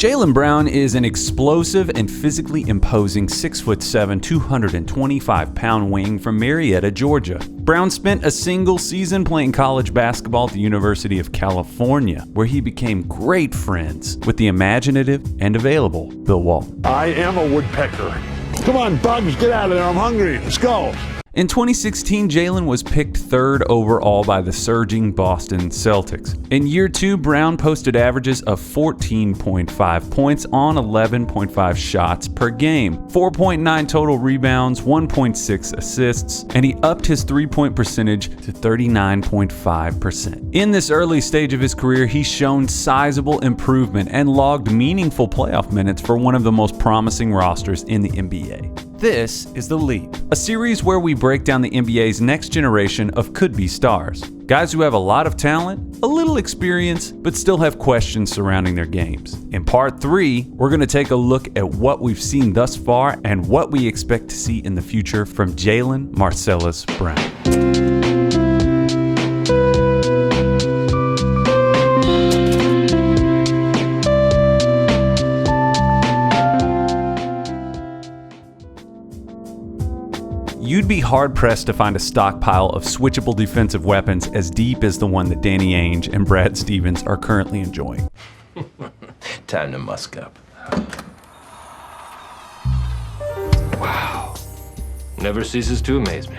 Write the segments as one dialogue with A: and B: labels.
A: Jaylen Brown is an explosive and physically imposing 6'7", 225-pound wing from Marietta, Georgia. Brown spent a single season playing college basketball at the University of California, where he became great friends with the imaginative and available Bill Walton.
B: I am a woodpecker. Come on, bugs, get out of there. I'm hungry. Let's go.
A: In 2016, Jaylen was picked 3rd overall by the surging Boston Celtics. In year 2, Brown posted averages of 14.5 points on 11.5 shots per game, 4.9 total rebounds, 1.6 assists, and he upped his three-point percentage to 39.5%. In this early stage of his career, he's shown sizable improvement and logged meaningful playoff minutes for one of the most promising rosters in the NBA. This is The Leap, a series where we break down the NBA's next generation of could-be stars. Guys who have a lot of talent, a little experience, but still have questions surrounding their games. In part 3, we're going to take a look at what we've seen thus far and what we expect to see in the future from Jaylen Marcellus Brown. You'd be hard-pressed to find a stockpile of switchable defensive weapons as deep as the one that Danny Ainge and Brad Stevens are currently enjoying.
C: Time to musk up. Wow. Never ceases to amaze me.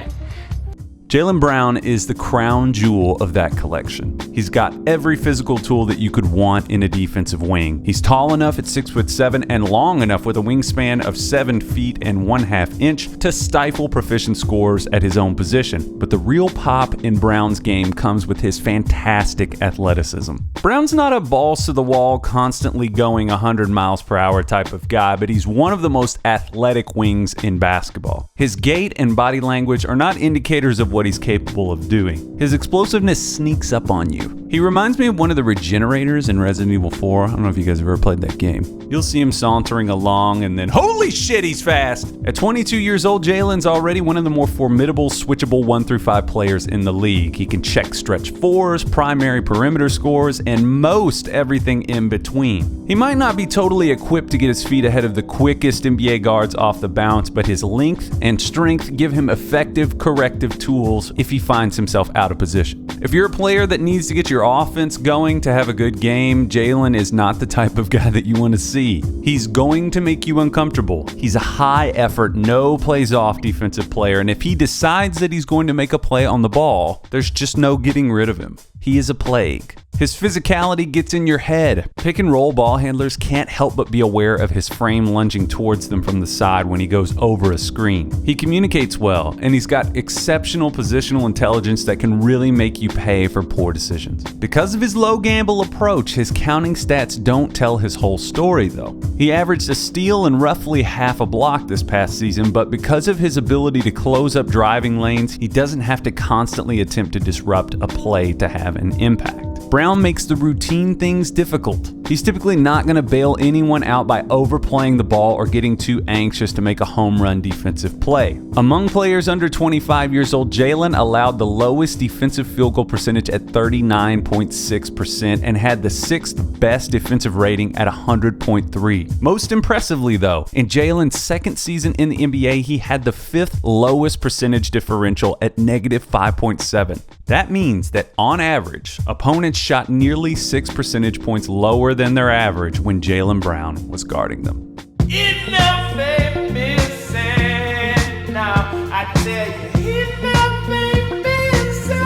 A: Jaylen Brown is the crown jewel of that collection. He's got every physical tool that you could want in a defensive wing. He's tall enough at 6'7" and long enough with a wingspan of 7 feet and 1/2 inch to stifle proficient scorers at his own position. But the real pop in Brown's game comes with his fantastic athleticism. Brown's not a balls to the wall, constantly going 100 miles per hour type of guy, but he's one of the most athletic wings in basketball. His gait and body language are not indicators of what he's capable of doing. His explosiveness sneaks up on you. He reminds me of one of the Regenerators in Resident Evil 4. I don't know if you guys have ever played that game. You'll see him sauntering along and then, holy shit, he's fast! At 22 years old, Jaylen's already one of the more formidable switchable 1-5 players in the league. He can check stretch fours, primary perimeter scores, and most everything in between. He might not be totally equipped to get his feet ahead of the quickest NBA guards off the bounce, but his length and strength give him effective corrective tools if he finds himself out of position. If you're a player that needs to get your offense going to have a good game, Jaylen is not the type of guy that you want to see. He's going to make you uncomfortable. He's a high effort, no plays off defensive player, and if he decides that he's going to make a play on the ball, there's just no getting rid of him. He is a plague. His physicality gets in your head. Pick and roll ball handlers can't help but be aware of his frame lunging towards them from the side when he goes over a screen. He communicates well, and he's got exceptional positional intelligence that can really make you pay for poor decisions. Because of his low gamble approach, his counting stats don't tell his whole story though. He averaged a steal and roughly half a block this past season, but because of his ability to close up driving lanes, he doesn't have to constantly attempt to disrupt a play to have an impact. Brown makes the routine things difficult. He's typically not going to bail anyone out by overplaying the ball or getting too anxious to make a home run defensive play. Among players under 25 years old, Jaylen allowed the lowest defensive field goal percentage at 39.6% and had the 6th best defensive rating at 100.3. Most impressively though, in Jaylen's second season in the NBA, he had the 5th lowest percentage differential at -5.7. That means that on average, opponents shot nearly 6 percentage points lower than their average when Jaylen Brown was guarding them.
D: Enough made me sad. Now I tell you, enough made me sad.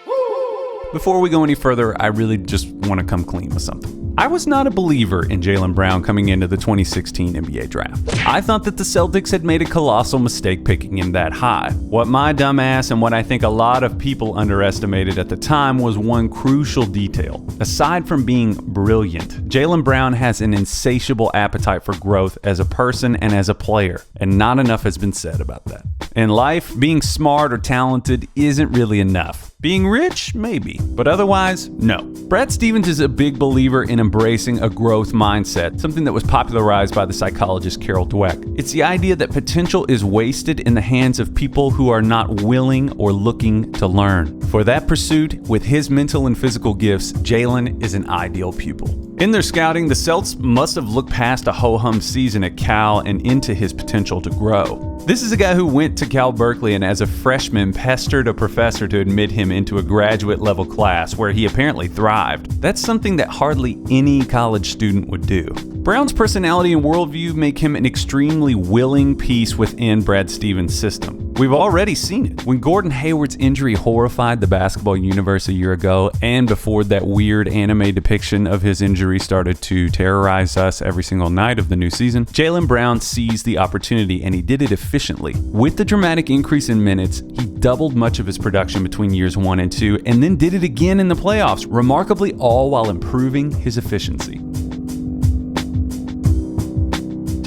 D: Woo.
A: Before we go any further, I really just want to come clean with something. I was not a believer in Jaylen Brown coming into the 2016 NBA draft. I thought that the Celtics had made a colossal mistake picking him that high. What my dumbass and what I think a lot of people underestimated at the time was one crucial detail. Aside from being brilliant, Jaylen Brown has an insatiable appetite for growth as a person and as a player, and not enough has been said about that. In life, being smart or talented isn't really enough. Being rich, maybe, but otherwise, no. Brad Stevens is a big believer in embracing a growth mindset, something that was popularized by the psychologist Carol Dweck. It's the idea that potential is wasted in the hands of people who are not willing or looking to learn. For that pursuit, with his mental and physical gifts, Jaylen is an ideal pupil. In their scouting, the Celts must have looked past a ho-hum season at Cal and into his potential to grow. This is a guy who went to Cal Berkeley and as a freshman pestered a professor to admit him into a graduate level class where he apparently thrived. That's something that hardly any college student would do. Brown's personality and worldview make him an extremely willing piece within Brad Stevens' system. We've already seen it. When Gordon Hayward's injury horrified the basketball universe a year ago, and before that weird anime depiction of his injury started to terrorize us every single night of the new season, Jaylen Brown seized the opportunity and he did it efficiently. With the dramatic increase in minutes, he doubled much of his production between years 1 and 2, and then did it again in the playoffs, remarkably all while improving his efficiency.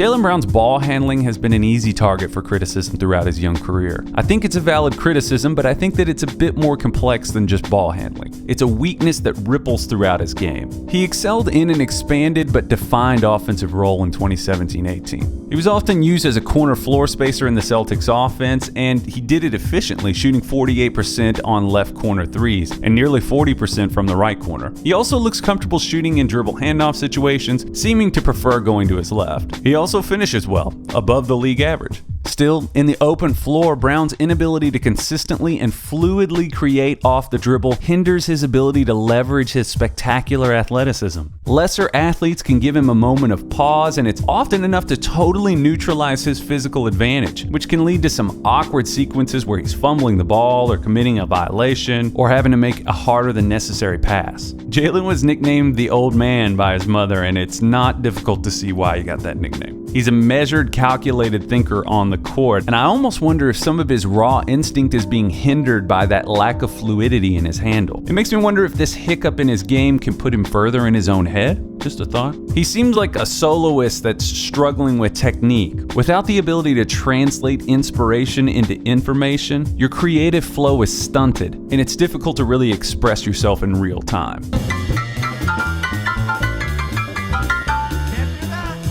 A: Jaylen Brown's ball handling has been an easy target for criticism throughout his young career. I think it's a valid criticism, but I think that it's a bit more complex than just ball handling. It's a weakness that ripples throughout his game. He excelled in an expanded but defined offensive role in 2017-18. He was often used as a corner floor spacer in the Celtics offense, and he did it efficiently, shooting 48% on left corner threes and nearly 40% from the right corner. He also looks comfortable shooting in dribble handoff situations, seeming to prefer going to his left. He also finishes well, above the league average. Still, in the open floor, Brown's inability to consistently and fluidly create off the dribble hinders his ability to leverage his spectacular athleticism. Lesser athletes can give him a moment of pause, and it's often enough to totally neutralize his physical advantage, which can lead to some awkward sequences where he's fumbling the ball or committing a violation or having to make a harder than necessary pass. Jaylen was nicknamed the Old Man by his mother, and it's not difficult to see why he got that nickname. He's a measured, calculated thinker on the court, and I almost wonder if some of his raw instinct is being hindered by that lack of fluidity in his handle. It makes me wonder if this hiccup in his game can put him further in his own head. Just a thought. He seems like a soloist that's struggling with technique. Without the ability to translate inspiration into information, your creative flow is stunted, and it's difficult to really express yourself in real time.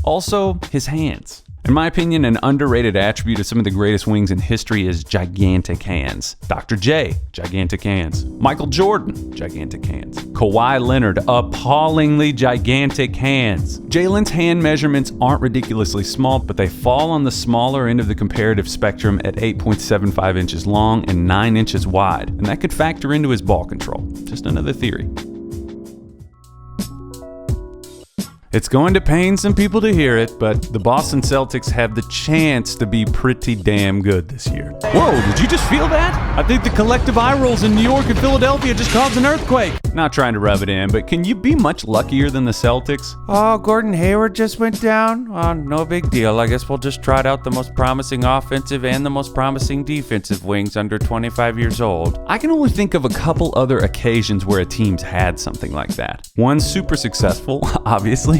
A: Also, his hands. In my opinion, an underrated attribute of some of the greatest wings in history is gigantic hands. Dr. J, gigantic hands. Michael Jordan, gigantic hands. Kawhi Leonard, appallingly gigantic hands. Jaylen's hand measurements aren't ridiculously small, but they fall on the smaller end of the comparative spectrum at 8.75 inches long and 9 inches wide, and that could factor into his ball control. Just another theory. It's going to pain some people to hear it, but the Boston Celtics have the chance to be pretty damn good this year. Whoa, did you just feel that? I think the collective eye rolls in New York and Philadelphia just caused an earthquake. Not trying to rub it in, but can you be much luckier than the Celtics? Oh, Gordon Hayward just went down? Oh, no big deal. I guess we'll just trot out the most promising offensive and the most promising defensive wings under 25 years old. I can only think of a couple other occasions where a team's had something like that. One super successful, obviously,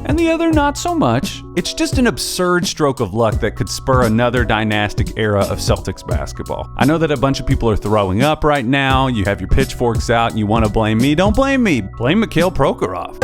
A: and the other not so much. It's just an absurd stroke of luck that could spur another dynastic era of Celtics basketball. I know that a bunch of people are throwing up right now. You have your pitchforks out and you want to blame me. Don't blame me. Blame Mikhail Prokhorov.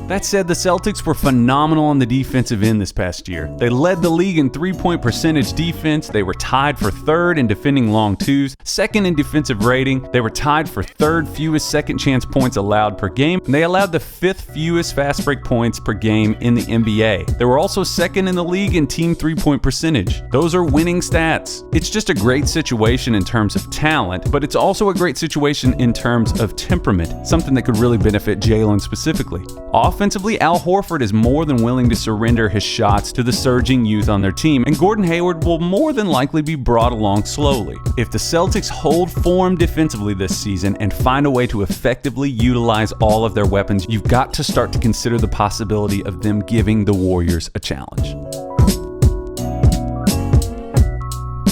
A: That said, the Celtics were phenomenal on the defensive end this past year. They led the league in three-point percentage defense. They were tied for third in defending long twos, second in defensive rating. They were tied for third fewest second chance points allowed per game, and they allowed the fifth fewest fast break points per game in the NBA. They were also second in the league in team three-point percentage. Those are winning stats. It's just a great situation in terms of talent, but it's also a great situation in terms of temperament, something that could really benefit Jaylen specifically. Offensively, Al Horford is more than willing to surrender his shots to the surging youth on their team, and Gordon Hayward will more than likely be brought along slowly. If the Celtics hold form defensively this season and find a way to effectively utilize all of their weapons, you've got to start to consider the possibility of them giving the Warriors a challenge.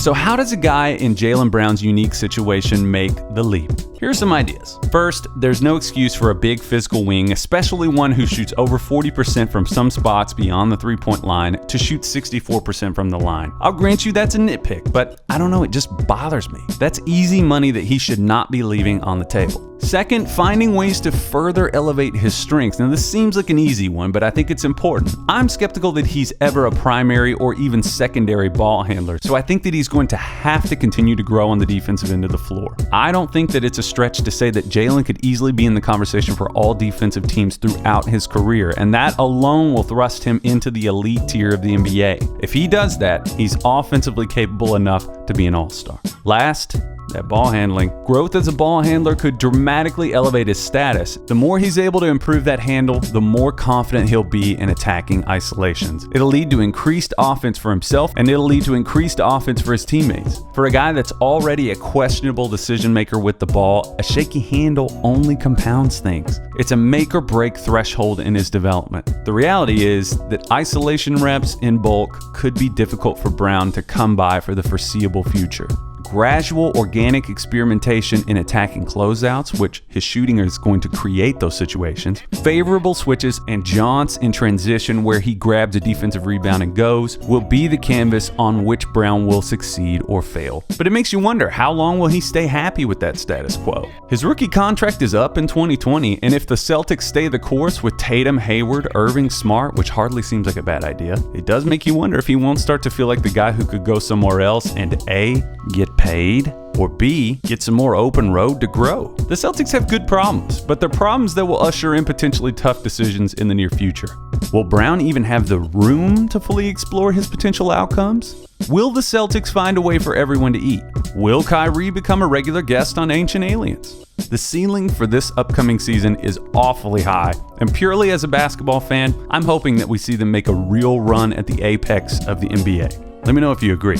A: So how does a guy in Jaylen Brown's unique situation make the leap? Here are some ideas. First, there's no excuse for a big physical wing, especially one who shoots over 40% from some spots beyond the three-point line, to shoot 64% from the line. I'll grant you that's a nitpick, but I don't know, it just bothers me. That's easy money that he should not be leaving on the table. Second, finding ways to further elevate his strengths. Now, this seems like an easy one, but I think it's important. I'm skeptical that he's ever a primary or even secondary ball handler, so I think that he's going to have to continue to grow on the defensive end of the floor. I don't think that it's a stretch to say that Jaylen could easily be in the conversation for all defensive teams throughout his career, and that alone will thrust him into the elite tier of the NBA. If he does that, he's offensively capable enough to be an all-star. Last, that ball handling. Growth as a ball handler could dramatically elevate his status. The more he's able to improve that handle, the more confident he'll be in attacking isolations. It'll lead to increased offense for himself, and it'll lead to increased offense for his teammates. For a guy that's already a questionable decision maker with the ball, a shaky handle only compounds things. It's a make or break threshold in his development. The reality is that isolation reps in bulk could be difficult for Brown to come by for the foreseeable future. Gradual organic experimentation in attacking closeouts, which his shooting is going to create those situations, favorable switches, and jaunts in transition where he grabs a defensive rebound and goes, will be the canvas on which Brown will succeed or fail. But it makes you wonder, how long will he stay happy with that status quo? His rookie contract is up in 2020, and if the Celtics stay the course with Tatum, Hayward, Irving, Smart, which hardly seems like a bad idea, it does make you wonder if he won't start to feel like the guy who could go somewhere else and A, get paid, or B, get some more open road to grow. The Celtics have good problems, but they're problems that will usher in potentially tough decisions in the near future. Will Brown even have the room to fully explore his potential outcomes? Will the Celtics find a way for everyone to eat? Will Kyrie become a regular guest on Ancient Aliens? The ceiling for this upcoming season is awfully high, and purely as a basketball fan, I'm hoping that we see them make a real run at the apex of the NBA. Let me know if you agree.